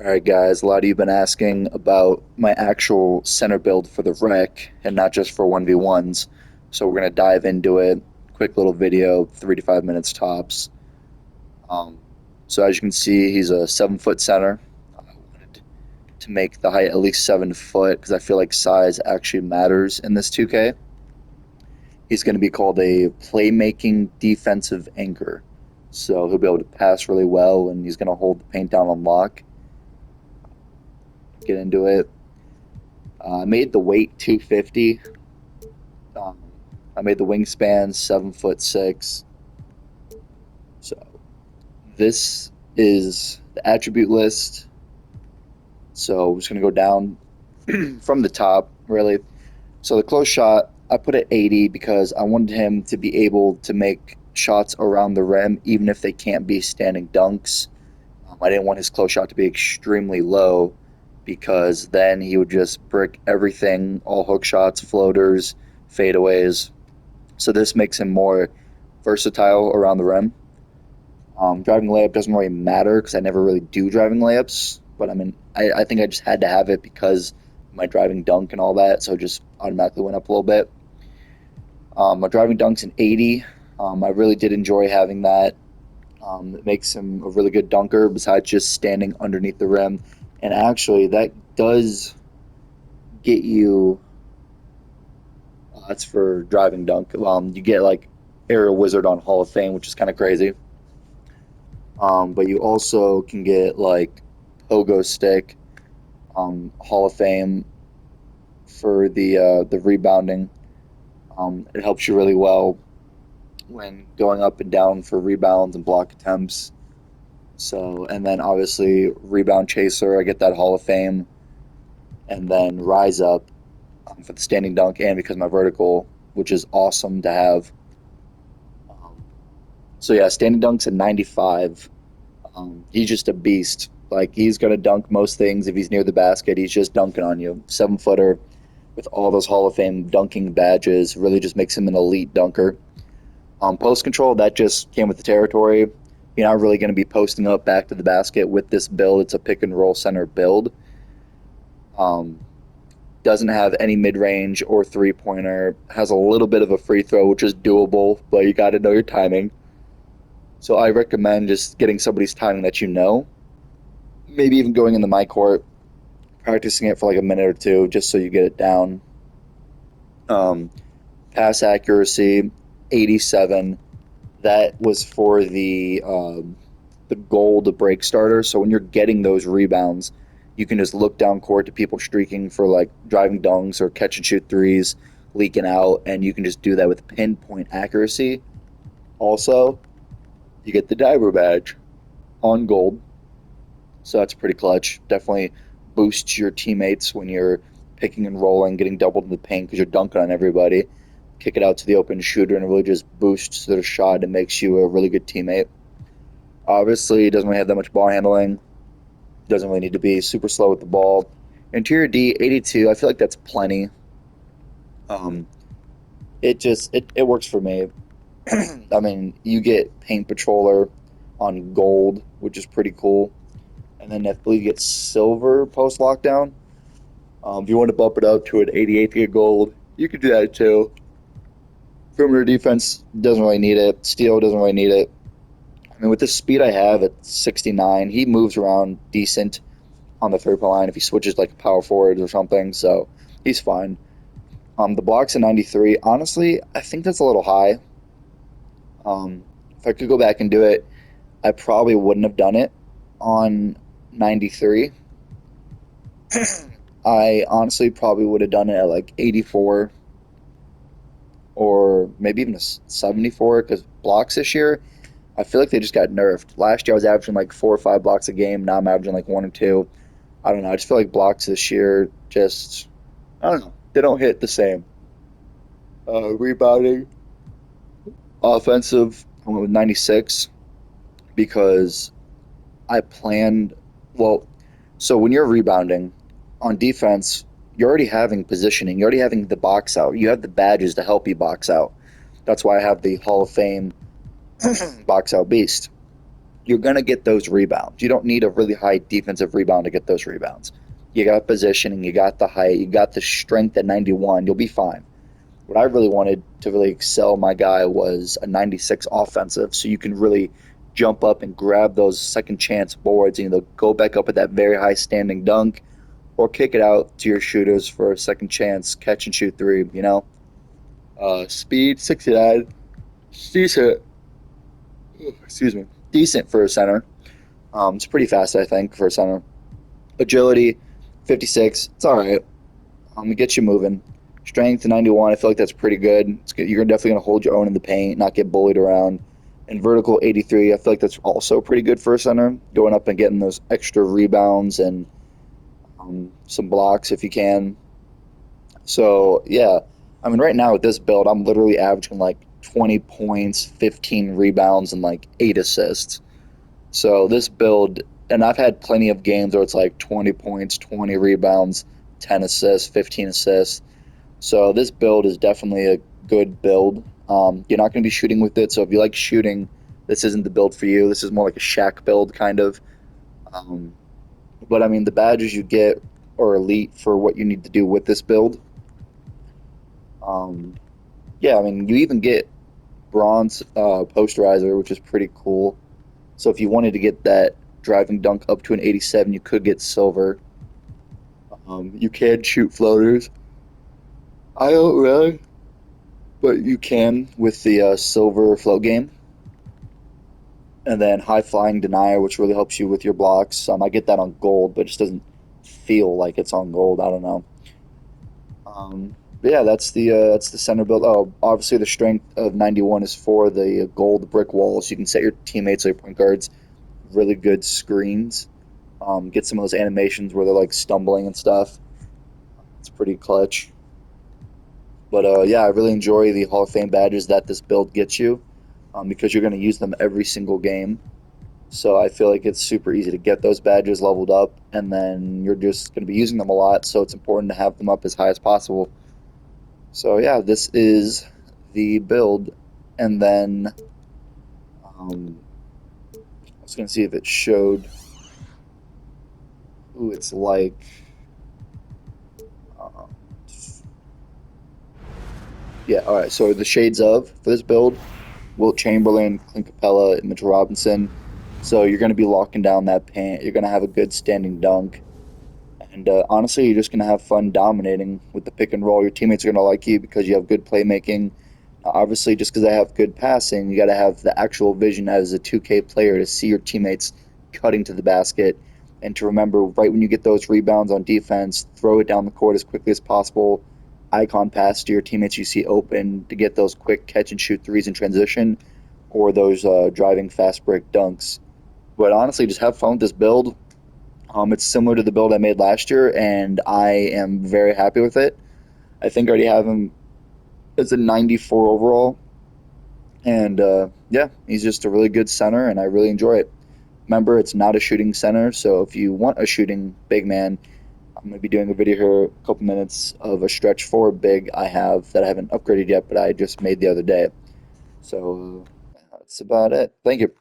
All right, guys, a lot of you have been asking about my actual center build for the rec and not just for 1v1s. So we're going to dive into it. Quick little video, 3 to 5 minutes tops. Um, so as you can see, he's a 7 foot center. I wanted to make the height at least 7 foot because I feel like size actually matters in this 2K. He's going to be called a playmaking defensive anchor. So he'll be able to pass really well and he's going to hold the paint down on lock. Get into it. I made the weight 250. Um, I made the wingspan 7'6". So this is the attribute list. So we're just gonna go down from the top, really. So the close shot, I put at 80 because I wanted him to be able to make shots around the rim, even if they can't be standing dunks. I didn't want his close shot to be extremely low because then he would just brick everything, all hook shots, floaters, fadeaways. So this makes him more versatile around the rim. Driving layup doesn't really matter because I never really do driving layups, but I think I just had to have it because my driving dunk and all that, so it just automatically went up a little bit. My driving dunk's an 80. I really did enjoy having that. It makes him a really good dunker besides just standing underneath the rim. And actually, that does get you. That's for driving dunk. You get like Aerial Wizard on Hall of Fame, which is kind of crazy. But you also can get like Pogo Stick, Hall of Fame for the rebounding. It helps you really well when going up and down for rebounds and block attempts. So, and then obviously Rebound Chaser, I get that Hall of Fame, and then Rise Up for the standing dunk and because my vertical, which is awesome to have. Um, so yeah, standing dunk's at 95. He's just a beast. Like he's gonna dunk most things if he's near the basket. He's just dunking on you. 7 footer with all those Hall of Fame dunking badges really just makes him an elite dunker. Post control that just came with the territory. You're not really going to be posting up back to the basket with this build. It's a pick and roll center build. Um, doesn't have any mid range or 3 pointer. Has a little bit of a free throw, which is doable, but you got to know your timing. So I recommend just getting somebody's timing that you know. Maybe even going in the my court, practicing it for like a minute or two, just so you get it down. Um, Pass accuracy, 87. That was for the gold break starter. So when you're getting those rebounds, you can just look down court to people streaking for like driving dunks or catch and shoot threes, leaking out, and you can just do that with pinpoint accuracy. Also, you get the diver badge on gold, so that's pretty clutch. Definitely boosts your teammates when you're picking and rolling, getting doubled in the paint because you're dunking on everybody. Kick it out to the open shooter and it really just boosts their shot and makes you a really good teammate. Obviously, it doesn't really have that much ball handling. Doesn't really need to be super slow with the ball. Interior D, 82. I feel like that's plenty. Um, it works for me. I mean, you get Paint Patroller on gold, which is pretty cool. And then I believe you get silver post lockdown. If you want to bump it up to an 88 to get gold, you can do that too. Perimeter defense doesn't really need it. Steal doesn't really need it. I mean, with the speed I have at 69, he moves around decent on the 3 point line if he switches like a power forward or something. So he's fine. The blocks at 93. Honestly, I think that's a little high. If I could go back and do it, I probably wouldn't have done it on 93. I honestly probably would have done it at like 84 or maybe even a 74 because blocks this year, I feel like they just got nerfed. Last year I was averaging like 4 or 5 blocks a game. Now I'm averaging like 1 or 2. I don't know. I just feel like blocks this year just, I don't know. They don't hit the same. Rebounding, offensive, I went with 96 because I planned, well, so when you're rebounding on defense, you're already having positioning, you're already having the box out. You have the badges to help you box out. That's why I have the Hall of Fame box out beast. you're going to get those rebounds. You don't need a really high defensive rebound to get those rebounds. You got positioning, you got the height, you got the strength at 91. You'll be fine. What I really wanted to really excel my guy was a 96 offensive, so you can really jump up and grab those second chance boards and either go back up at that very high standing dunk or kick it out to your shooters for a second chance catch and shoot three. Speed 69, decent. Excuse me, decent for a center. It's pretty fast, I think, for a center. Agility 56, it's all right. It gets you moving. Strength 91, I feel like that's pretty good. It's good. You're definitely going to hold your own in the paint, not get bullied around. And vertical 83, I feel like that's also pretty good for a center. Going up and getting those extra rebounds and some blocks if you can. So, yeah. I mean, right now with this build, I'm literally averaging like 20 points, 15 rebounds, and like 8 assists. So, this build, and I've had plenty of games where it's like 20 points, 20 rebounds, 10 assists, 15 assists. So this build is definitely a good build. You're not going to be shooting with it, so if you like shooting, this isn't the build for you. This is more like a Shaq build kind of. Um, but I mean, the badges you get are elite for what you need to do with this build. Um, yeah, I mean, you even get bronze posterizer, which is pretty cool. So if you wanted to get that driving dunk up to an 87, you could get silver. You can shoot floaters. I don't really, but you can with the silver float game. And then high flying denier, which really helps you with your blocks. I get that on gold, but it just doesn't feel like it's on gold. I don't know. But yeah, that's the center build. Oh, obviously the strength of 91 is for the gold brick walls. You can set your teammates or your point guards really good screens. Get some of those animations where they're like stumbling and stuff. It's pretty clutch. But yeah, I really enjoy the Hall of Fame badges that this build gets you, because you're going to use them every single game. So I feel like it's super easy to get those badges leveled up, and then you're just going to be using them a lot. So it's important to have them up as high as possible. So yeah, this is the build, and then I was going to see if it showed who it's like. Uh, yeah, all right. So the shades of for this build: Wilt Chamberlain, Clint Capella, and Mitchell Robinson. So you're going to be locking down that paint. You're going to have a good standing dunk. And honestly, you're just going to have fun dominating with the pick and roll. Your teammates are going to like you because you have good playmaking. Obviously, just because they have good passing, you got to have the actual vision as a 2K player to see your teammates cutting to the basket and to remember right when you get those rebounds on defense, throw it down the court as quickly as possible. Icon pass to your teammates you see open to get those quick catch and shoot threes in transition or those driving fast break dunks. But honestly, just have fun with this build. It's similar to the build I made last year, and I am very happy with it. I think I already have him as a 94 overall, and yeah, he's just a really good center, and I really enjoy it. Remember, it's not a shooting center, so if you want a shooting big man, I'm going to be doing a video here, a couple minutes of a stretch four big I have that I haven't upgraded yet, but I just made the other day. So that's about it. Thank you.